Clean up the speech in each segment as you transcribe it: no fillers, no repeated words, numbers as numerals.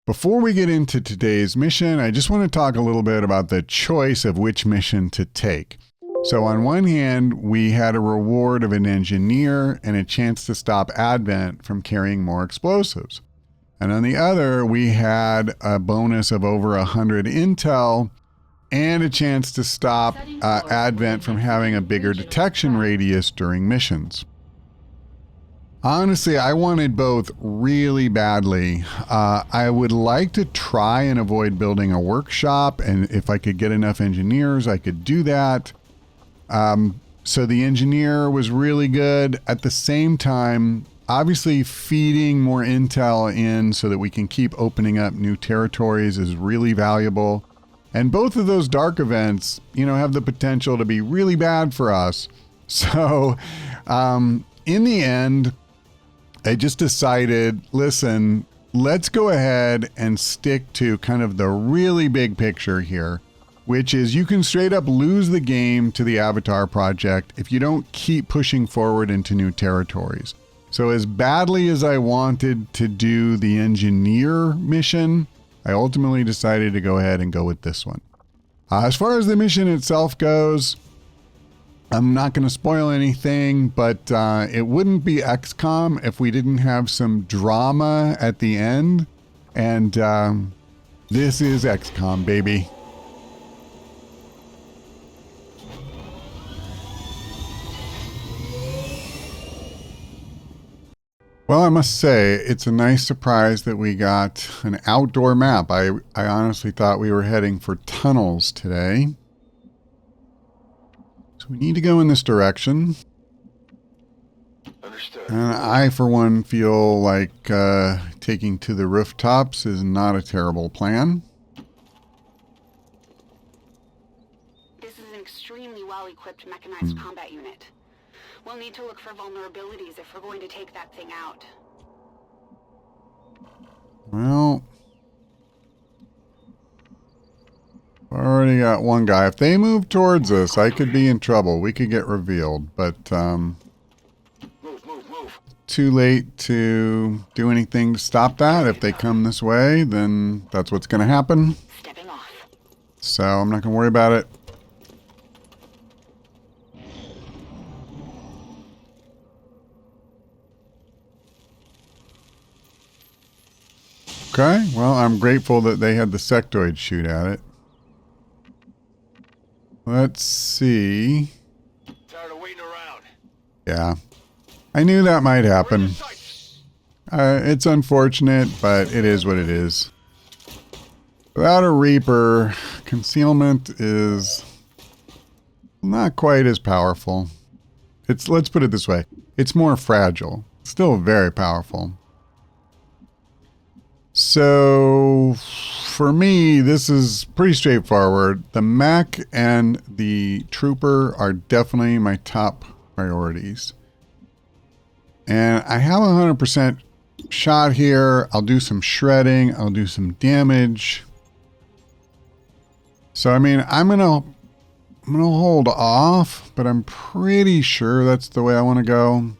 Before we get into today's mission, I just want to talk a little bit about the choice of which mission to take. So on one hand, we had a reward of an engineer and a chance to stop Advent from carrying more explosives. And on the other, we had a bonus of over 100 intel and a chance to stop Advent from having a bigger detection radius during missions. Honestly, I wanted both really badly. I would like to try and avoid building a workshop, and if I could get enough engineers, I could do that. So the engineer was really good. At the same time, obviously feeding more intel in so that we can keep opening up new territories is really valuable. And both of those dark events, have the potential to be really bad for us. So in the end, I just decided, listen, let's go ahead and stick to kind of the really big picture here, which is you can straight up lose the game to the Avatar project if you don't keep pushing forward into new territories. So as badly as I wanted to do the engineer mission, I ultimately decided to go ahead and go with this one. As far as the mission itself goes, I'm not going to spoil anything, but it wouldn't be XCOM if we didn't have some drama at the end. And this is XCOM, baby. Well, I must say, it's a nice surprise that we got an outdoor map. I honestly thought we were heading for tunnels today. So we need to go in this direction. Understood. And I, for one, feel like taking to the rooftops is not a terrible plan. This is an extremely well-equipped mechanized combat unit. We'll need to look for vulnerabilities if we're going to take that thing out. Well, I've already got one guy. If they move towards us, I could be in trouble. We could get revealed, but Move. too late to do anything to stop that. If they come this way, then that's what's going to happen. Stepping off. So I'm not going to worry about it. Okay, well, I'm grateful that they had the sectoid shoot at it. Let's see. Tired of waiting around. Yeah, I knew that might happen. It's unfortunate, but it is what it is. Without a Reaper, concealment is not quite as powerful. Let's put it this way. It's more fragile. Still very powerful. So for me, this is pretty straightforward. The mech and the trooper are definitely my top priorities. And I have a 100% shot here. I'll do some shredding. I'll do some damage. So, I mean, I'm gonna hold off, but I'm pretty sure that's the way I want to go.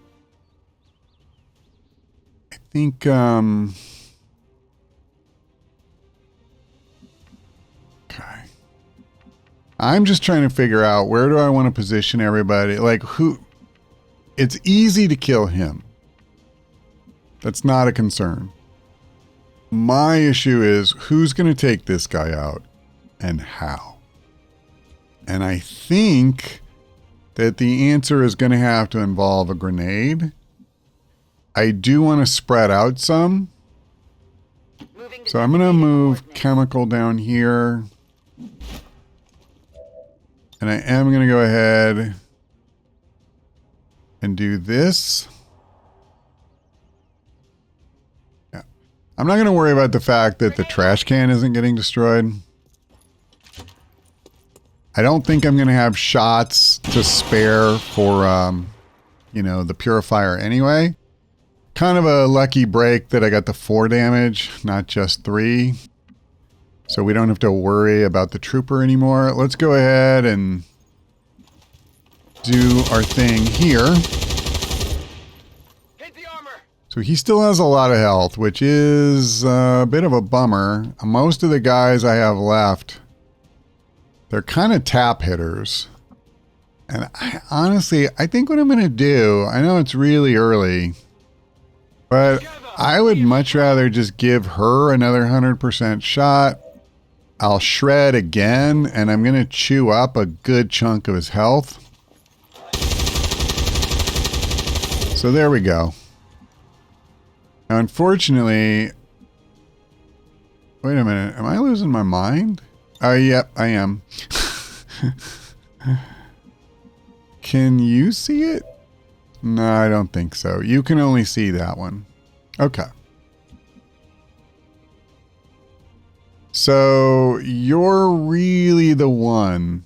I think, I'm just trying to figure out where do I want to position everybody. Like who, it's easy to kill him. That's not a concern. My issue is who's going to take this guy out and how. And I think that the answer is going to have to involve a grenade. I do want to spread out some. So I'm going to move chemical down here. And I am going to go ahead and do this. Yeah. I'm not going to worry about the fact that the trash can isn't getting destroyed. I don't think I'm going to have shots to spare for, the purifier anyway. Kind of a lucky break that I got the 4 damage, not just 3. So we don't have to worry about the trooper anymore. Let's go ahead and do our thing here. Hit the armor. So he still has a lot of health, which is a bit of a bummer. Most of the guys I have left, they're kind of tap hitters. And I think what I'm going to do, I know it's really early, but I would much rather just give her another 100% shot. I'll shred again, and I'm going to chew up a good chunk of his health. So there we go. Now, unfortunately, wait a minute. Am I losing my mind? Oh, yep, I am. Can you see it? No, I don't think so. You can only see that one. Okay. So you're really the one.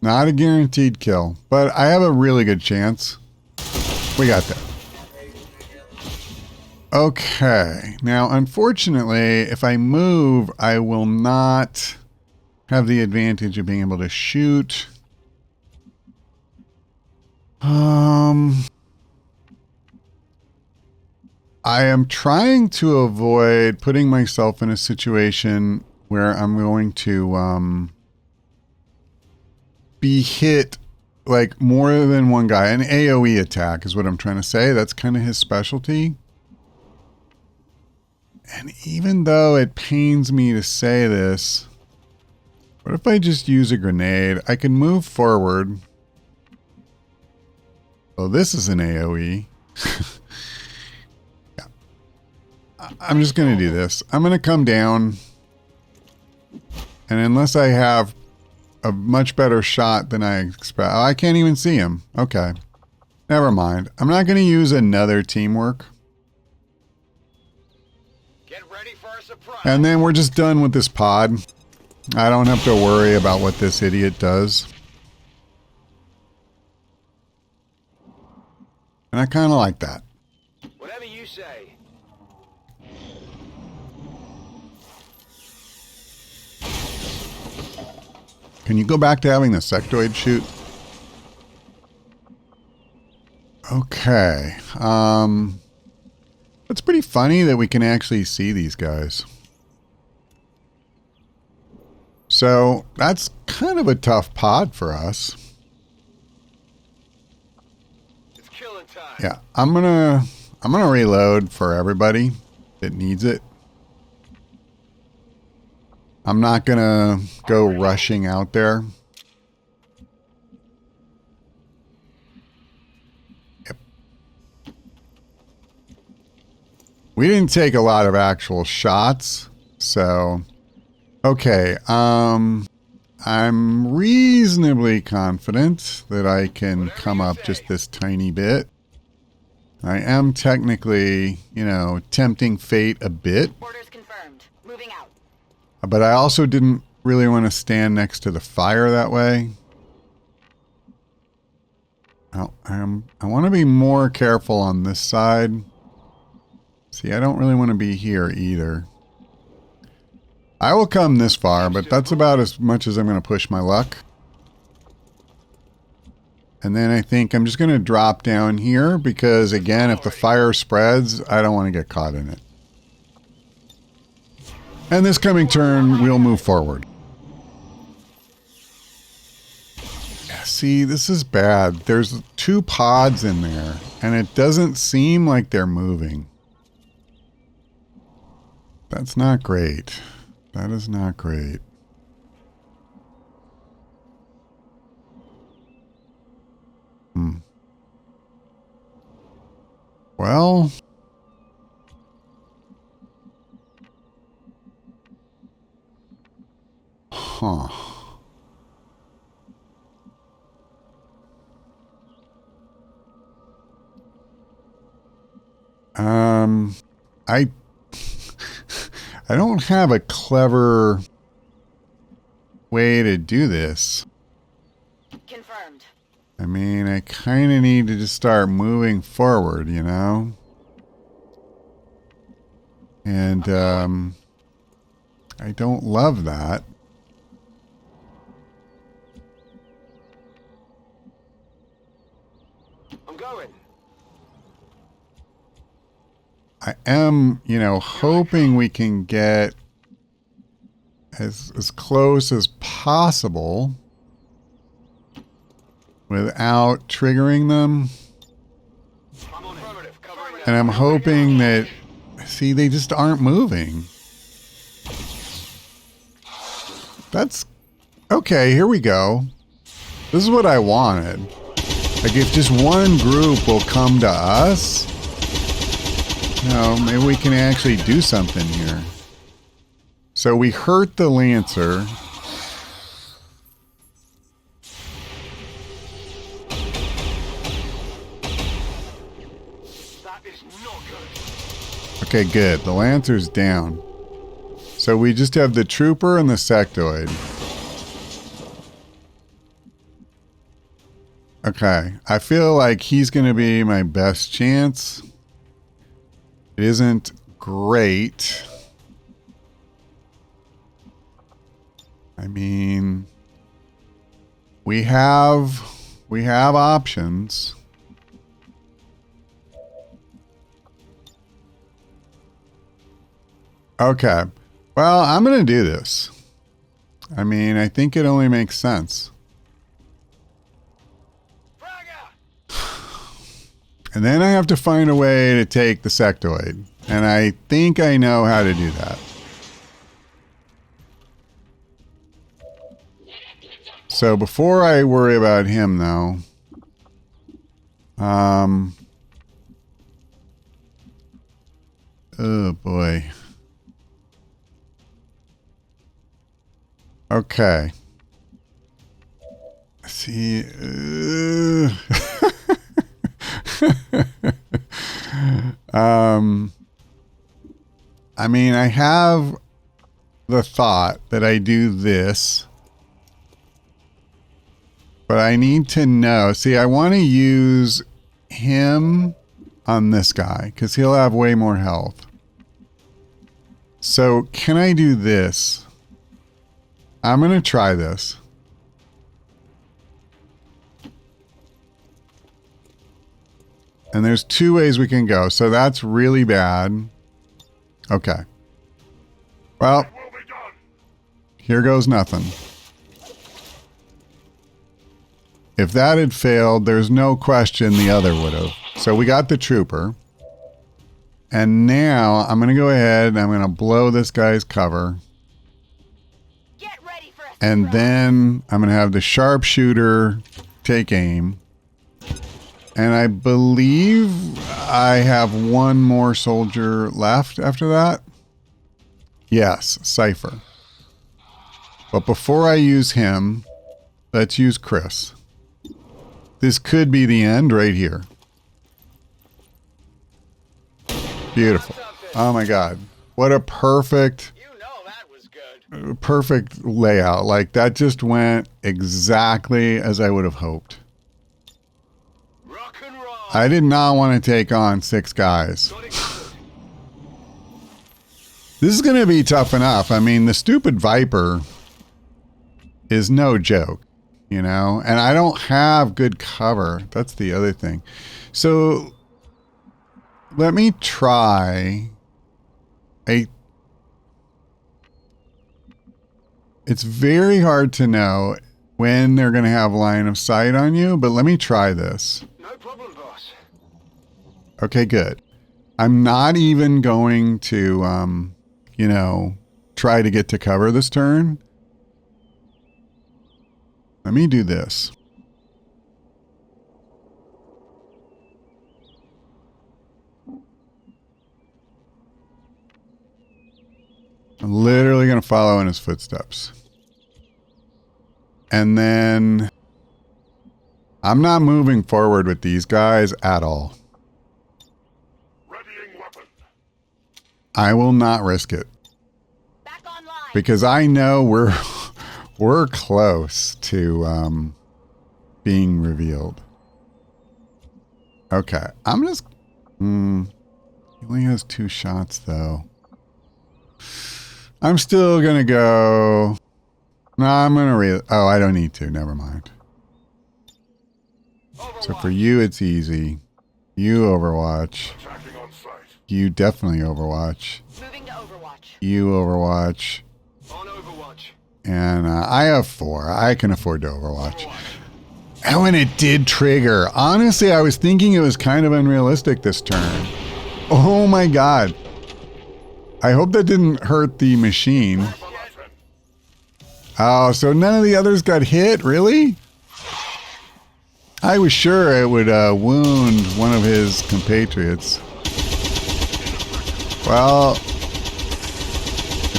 Not a guaranteed kill, but I have a really good chance. We got that. Okay. Now, unfortunately, if I move, I will not have the advantage of being able to shoot. I am trying to avoid putting myself in a situation where I'm going to be hit like more than one guy. An AoE attack is what I'm trying to say. That's kind of his specialty. And even though it pains me to say this, what if I just use a grenade? I can move forward. Oh, this is an AoE. Yeah. I'm just going to do this. I'm going to come down. And unless I have a much better shot than I expect. Oh, I can't even see him. Okay. Never mind. I'm not going to use another teamwork. Get ready for a surprise. And then we're just done with this pod. I don't have to worry about what this idiot does. And I kind of like that. Whatever you say. Can you go back to having the sectoid shoot? Okay. It's pretty funny that we can actually see these guys. So that's kind of a tough pod for us. It's killing time. Yeah, I'm gonna reload for everybody that needs it. I'm not gonna go rushing out there. Yep. We didn't take a lot of actual shots, so okay. I'm reasonably confident that I can come up just this tiny bit. I am technically, you know, tempting fate a bit. Orders confirmed. Moving out. But I also didn't really want to stand next to the fire that way. Oh, I want to be more careful on this side. See, I don't really want to be here either. I will come this far, but that's about as much as I'm going to push my luck. And then I think I'm just going to drop down here because, again, if the fire spreads, I don't want to get caught in it. And this coming turn, we'll move forward. Yeah, see, this is bad. There's 2 pods in there, and it doesn't seem like they're moving. That's not great. That is not great. Well... Huh. I I don't have a clever way to do this. Confirmed. I mean, I kind of need to just start moving forward, you know? And, I don't love that. I am, hoping we can get as close as possible without triggering them. And I'm hoping that, see, they just aren't moving. That's okay. Here we go. This is what I wanted. Like, if just one group will come to us, maybe we can actually do something here. So we hurt the Lancer. That is not good. Okay, good. The Lancer's down. So we just have the Trooper and the Sectoid. Okay, I feel like he's going to be my best chance. It isn't great. I mean, we have options. Okay. Well, I'm going to do this. I mean, I think it only makes sense. And then I have to find a way to take the Sectoid. And I think I know how to do that. So before I worry about him, though, oh boy. Okay. See, I mean, I have the thought that I do this, but I need to know. See, I want to use him on this guy because he'll have way more health. So can I do this? I'm going to try this. And there's two ways we can go. So that's really bad. Okay. Well, here goes nothing. If that had failed, there's no question the other would have. So we got the Trooper. And now I'm going to go ahead and I'm going to blow this guy's cover. Get ready for a And then I'm going to have the sharpshooter take aim. And I believe I have one more soldier left after that. Yes, Cypher. But before I use him, let's use Chris. This could be the end right here. Beautiful. Oh my God. What a perfect, That was good. perfect layout. Like, that just went exactly as I would have hoped. Rock and roll. I did not want to take on 6 guys. This is going to be tough enough. I mean, the stupid Viper is no joke, and I don't have good cover. That's the other thing. So let me try it's very hard to know when they're going to have line of sight on you, but let me try this. No problem, boss. Okay, good. I'm not even going to, try to get to cover this turn. Let me do this. I'm literally going to follow in his footsteps. And then I'm not moving forward with these guys at all. Readying weapon. I will not risk it. back online. Because I know we're close to being revealed. Okay, I'm just... he only has 2 shots, though. I'm still going to go... No, I'm going to... Oh, I don't need to. Never mind. So for you, it's easy. You Overwatch. Attacking on sight. You definitely Overwatch. Moving to Overwatch. You Overwatch. On Overwatch. And I have 4. I can afford to Overwatch. And when it did trigger, honestly, I was thinking it was kind of unrealistic this turn. Oh my god. I hope that didn't hurt the machine. Oh, so none of the others got hit? Really? I was sure it would wound one of his compatriots. Well, I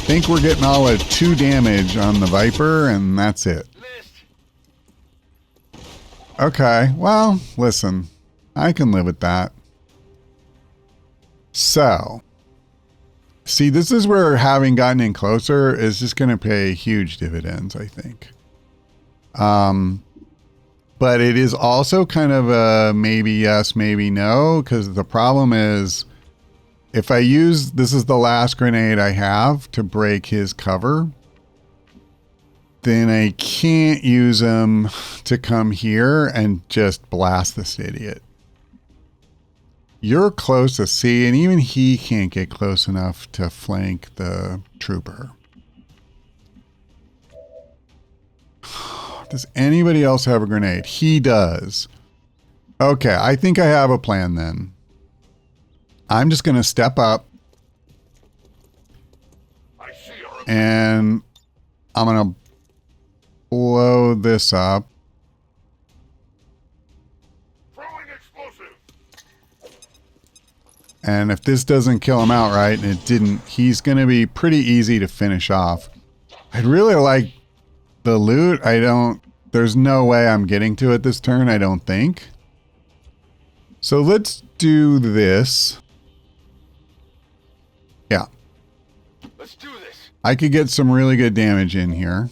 think we're getting all of 2 damage on the Viper, and that's it. Okay, well, listen. I can live with that. So, see, this is where having gotten in closer is just going to pay huge dividends, I think. But it is also kind of a maybe yes, maybe no, because the problem is if I use, this is the last grenade I have to break his cover, then I can't use him to come here and just blast this idiot. You're close to C, and even he can't get close enough to flank the trooper. Does anybody else have a grenade? He does. Okay, I think I have a plan then. I'm just going to step up. And I'm going to blow this up. And if this doesn't kill him outright, and it didn't, he's going to be pretty easy to finish off. I'd really like the loot. There's no way I'm getting to it this turn, I don't think. So let's do this. Yeah. Let's do this. I could get some really good damage in here.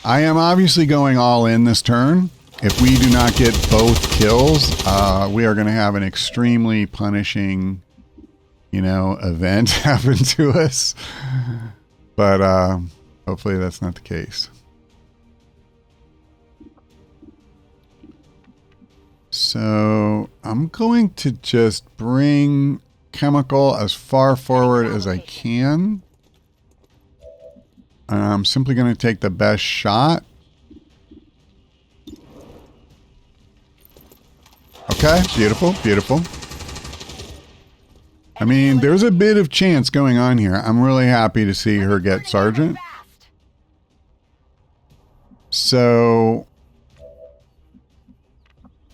I am obviously going all in this turn. If we do not get both kills, we are going to have an extremely punishing, event happen to us. But hopefully that's not the case. So I'm going to just bring chemical as far forward as I can. And I'm simply going to take the best shot. Okay, beautiful, beautiful. I mean, there's a bit of chance going on here. I'm really happy to see her get Sergeant. So,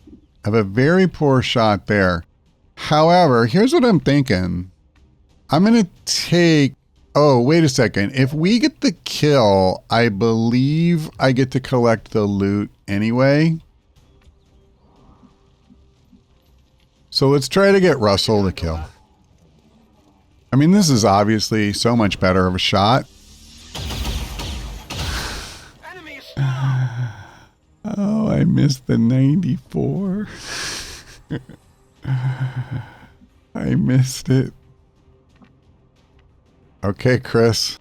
I have a very poor shot there. However, here's what I'm thinking. I'm going to take... Oh, wait a second. If we get the kill, I believe I get to collect the loot anyway. So let's try to get Russell to kill. I mean, this is obviously so much better of a shot. Oh, I missed the 94. I missed it. Okay, Chris.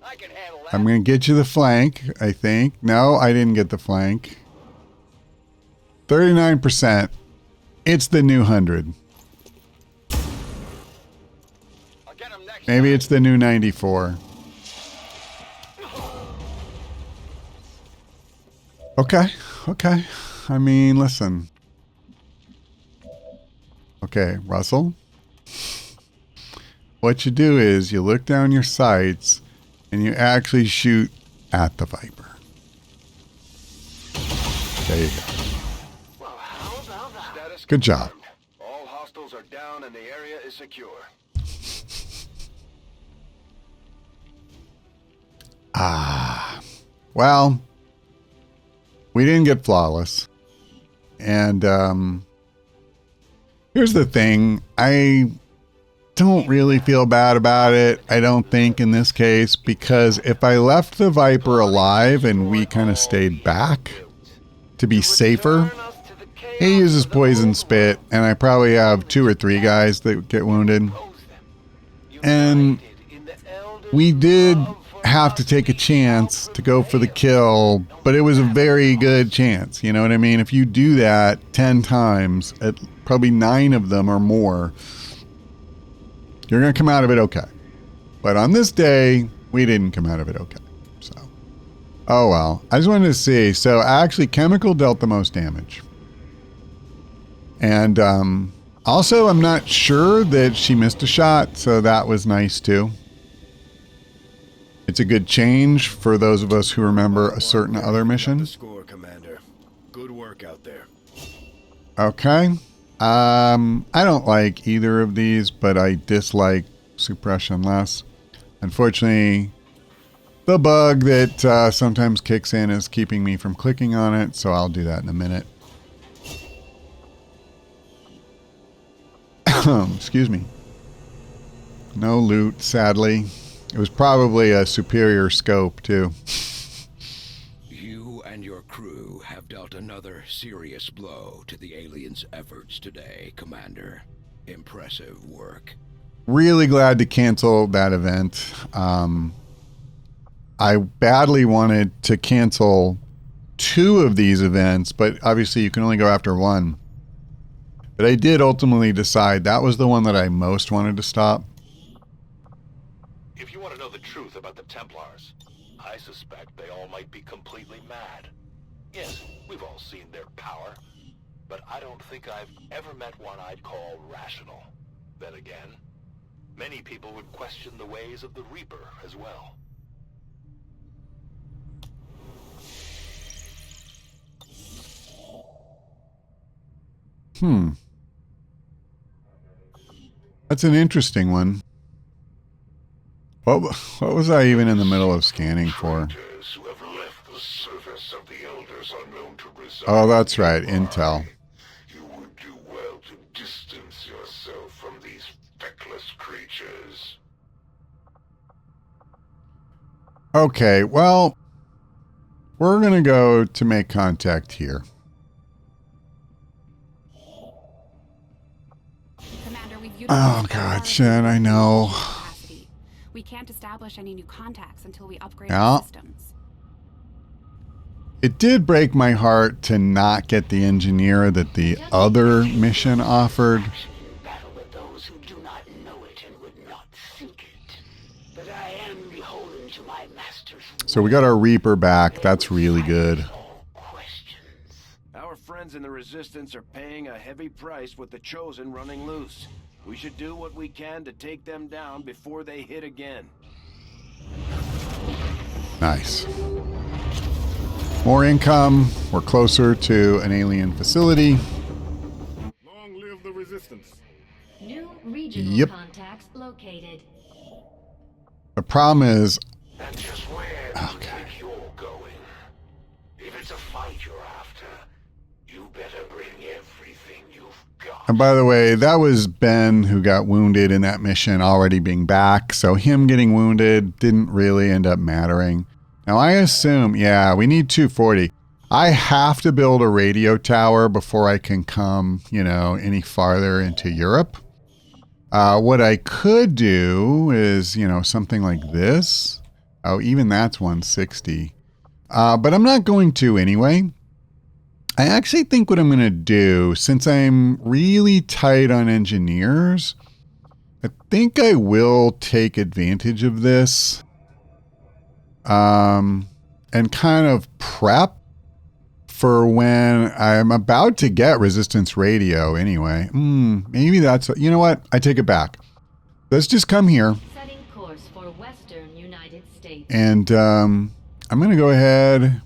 I can handle that. I'm going to get you the flank, I think. No, I didn't get the flank. 39%. It's the new 100. I'll get him next Maybe it's the new 94. Okay, okay. I mean, listen. Okay, Russell. What you do is you look down your sights and you actually shoot at the Viper. There you go. Well, how about that? Status Good job. confirmed. All hostiles are down and the area is secure. Well, we didn't get flawless. And here's the thing. I don't really feel bad about it, I don't think, in this case, because if I left the Viper alive and we kind of stayed back to be safer, he uses poison spit, and I probably have 2 or 3 guys that get wounded. And we did have to take a chance to go for the kill, but it was a very good chance. You know what I mean? If you do that 10 times, at probably 9 of them or more, you're going to come out of it okay. But on this day, we didn't come out of it okay. So, oh well. I just wanted to see. So actually, Chemical dealt the most damage. And also, I'm not sure that she missed a shot, so that was nice too. It's a good change for those of us who remember a certain other mission. The score, Commander. Good work out there. Okay. I don't like either of these, but I dislike suppression less. Unfortunately, the bug that sometimes kicks in is keeping me from clicking on it, so I'll do that in a minute. Excuse me. No loot, sadly. It was probably a superior scope, too. You and your crew have dealt another serious blow to the aliens' efforts today, Commander. Impressive work. Really glad to cancel that event. I badly wanted to cancel 2 of these events, but obviously you can only go after 1. But I did ultimately decide that was the one that I most wanted to stop. If you want to know the truth about the Templars, I suspect they all might be completely mad. Yes, we've all seen their power, but I don't think I've ever met one I'd call rational. Then again, many people would question the ways of the Reaper as well. That's an interesting one. What was I even in the middle of scanning for? Traitors who have left the service of the elders are known to reside. Oh, that's right, intel. You would do well to distance yourself from these feckless creatures. Okay, well, we're going to go to make contact here. Commander, we've Oh, God, Shen, I know. We can't establish any new contacts until we upgrade Yeah. our systems. It did break my heart to not get the engineer that the other mission offered. Battle with those who do not know it and would not seek it. But I am beholden to my master's So we got our Reaper back. That's really good. all questions. Our friends in the Resistance are paying a heavy price with the Chosen running loose. We should do what we can to take them down before they hit again. Nice. More income. We're closer to an alien facility. Long live the Resistance. New regional Yep. contacts located. The problem is, That's just where you think you're going. If it's a fight you're after, you better bring everything you've got. and by the way, that was Ben who got wounded in that mission already being back. So him getting wounded didn't really end up mattering. Now I assume, yeah, we need 240. I have to build a radio tower before I can come, any farther into Europe. What I could do is, something like this. Oh, even that's 160. But I'm not going to anyway. I actually think what I'm going to do, since I'm really tight on engineers, I think I will take advantage of this and kind of prep for when I'm about to get resistance radio anyway. Maybe that's, you know what? I take it back. Let's just come here. Setting course for Western United States. And I'm going to go ahead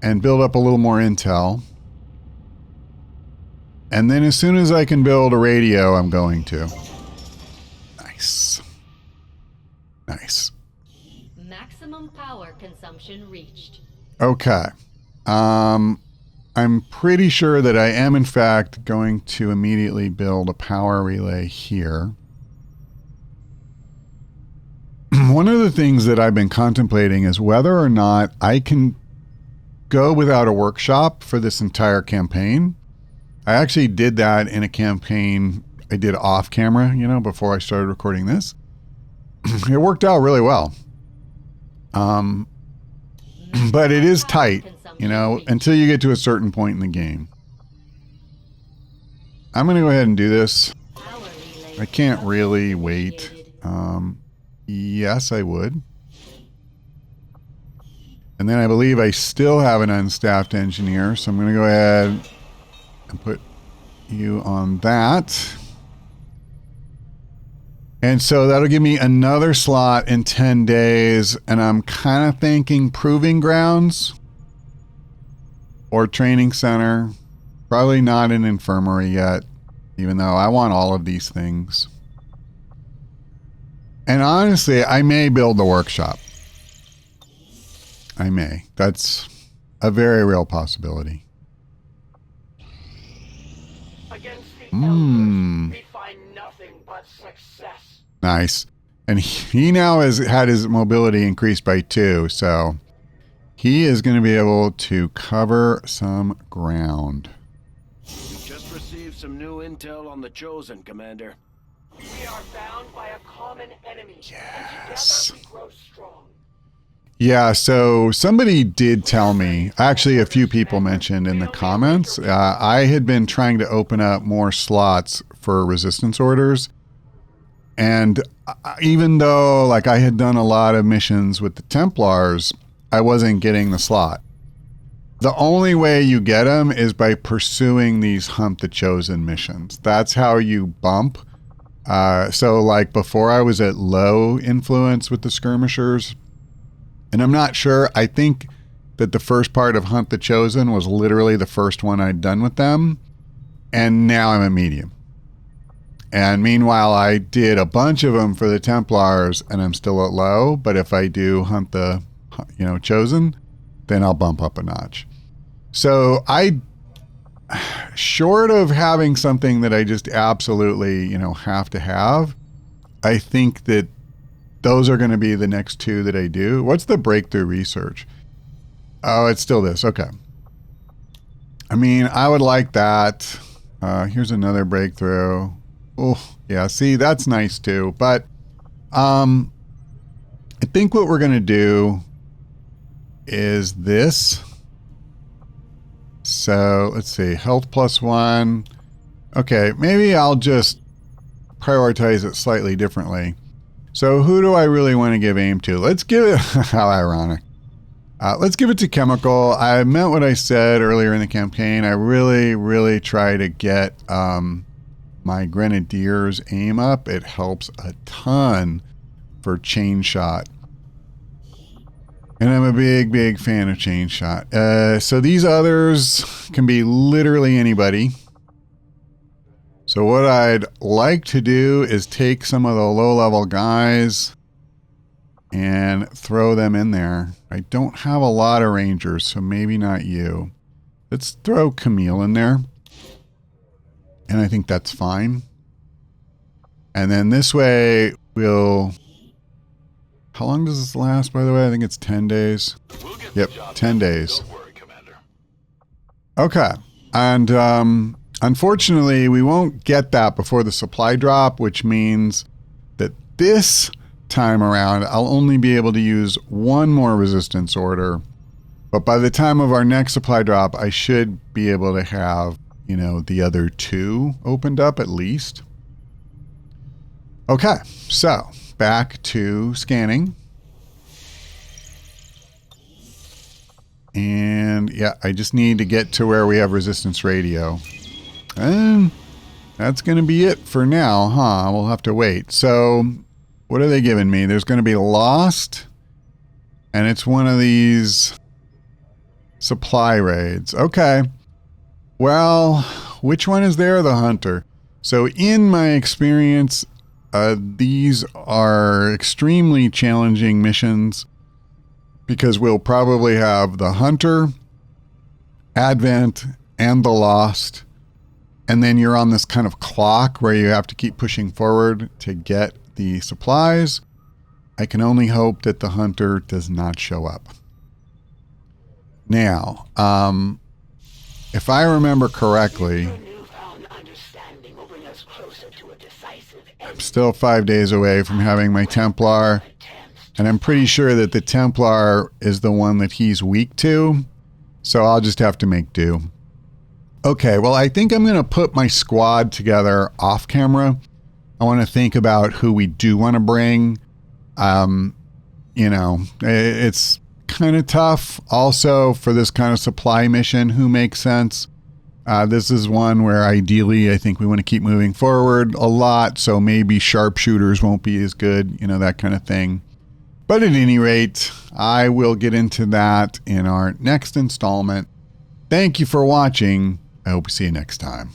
and build up a little more intel. And then as soon as I can build a radio, I'm going to. Nice. Nice. Maximum power consumption reached. Okay. I'm pretty sure that I am, in fact, going to immediately build a power relay here. One of the things that I've been contemplating is whether or not I can go without a workshop for this entire campaign. I actually did that in a campaign I did off camera, before I started recording this. It worked out really well. But it is tight, you know, until you get to a certain point in the game. I'm going to go ahead and do this. I can't really wait. Yes, I would. And then I believe I still have an unstaffed engineer, so I'm going to go ahead and put you on that. And so that'll give me another slot in 10 days, and I'm kind of thinking proving grounds or training center. Probably not an infirmary yet, even though I want all of these things. And honestly, I may build the workshop. I may. That's a very real possibility. Against the elders, we find nothing but success. Nice. And he now has had his mobility increased by 2, so he is going to be able to cover some ground. We just received some new intel on the Chosen, Commander. We are bound by a common enemy. Yes. And together we grow strong. Yeah, so somebody did tell me, actually a few people mentioned in the comments, I had been trying to open up more slots for resistance orders. And even though like I had done a lot of missions with the Templars, I wasn't getting the slot. The only way you get them is by pursuing these Hunt the Chosen missions. That's how you bump. So like before I was at low influence with the Skirmishers, and I'm not sure, I think that the first part of Hunt the Chosen was literally the first one I'd done with them. And now I'm a medium. And meanwhile, I did a bunch of them for the Templars and I'm still at low. But if I do Hunt the, Chosen, then I'll bump up a notch. So short of having something that I just absolutely, have to have, I think that those are going to be the next 2 that I do. What's the breakthrough research? Oh, it's still this. Okay. I mean, I would like that. Here's another breakthrough. Oh, yeah. See, that's nice too. But I think what we're going to do is this. So let's see. Health +1. Okay. Maybe I'll just prioritize it slightly differently. So who do I really want to give aim to? Let's give it, how ironic. Let's give it to Chemical. I meant what I said earlier in the campaign. I really, really try to get my Grenadiers aim up. It helps a ton for chain shot. And I'm a big, big fan of chain shot. So these others can be literally anybody. So what I'd like to do is take some of the low-level guys and throw them in there. I don't have a lot of rangers, so maybe not you. Let's throw Camille in there. And I think that's fine. And then this way we'll... How long does this last, by the way? I think it's 10 days. We'll get Yep, the job 10 done. days. Don't worry, Commander. Okay. And unfortunately, we won't get that before the supply drop, which means that this time around, I'll only be able to use 1 more resistance order. But by the time of our next supply drop, I should be able to have, the other 2 opened up at least. Okay, so back to scanning. And yeah, I just need to get to where we have resistance radio. And that's going to be it for now, huh? We'll have to wait. So what are they giving me? There's going to be Lost. And it's one of these supply raids. Okay. Well, which one is there? The Hunter. So in my experience, these are extremely challenging missions because we'll probably have the Hunter, Advent, and the Lost. And then you're on this kind of clock where you have to keep pushing forward to get the supplies. I can only hope that the Hunter does not show up. Now, if I remember correctly, Your newfound understanding will bring us closer to a decisive end. I'm still 5 days away from having my Templar And I'm pretty sure that the Templar is the one that he's weak to. So I'll just have to make do. Okay, well, I think I'm going to put my squad together off camera. I want to think about who we do want to bring. You know, it's kind of tough also for this kind of supply mission. Who makes sense? This is one where ideally I think we want to keep moving forward a lot. So maybe sharpshooters won't be as good, you know, that kind of thing. But at any rate, I will get into that in our next installment. Thank you for watching. I hope to see you next time.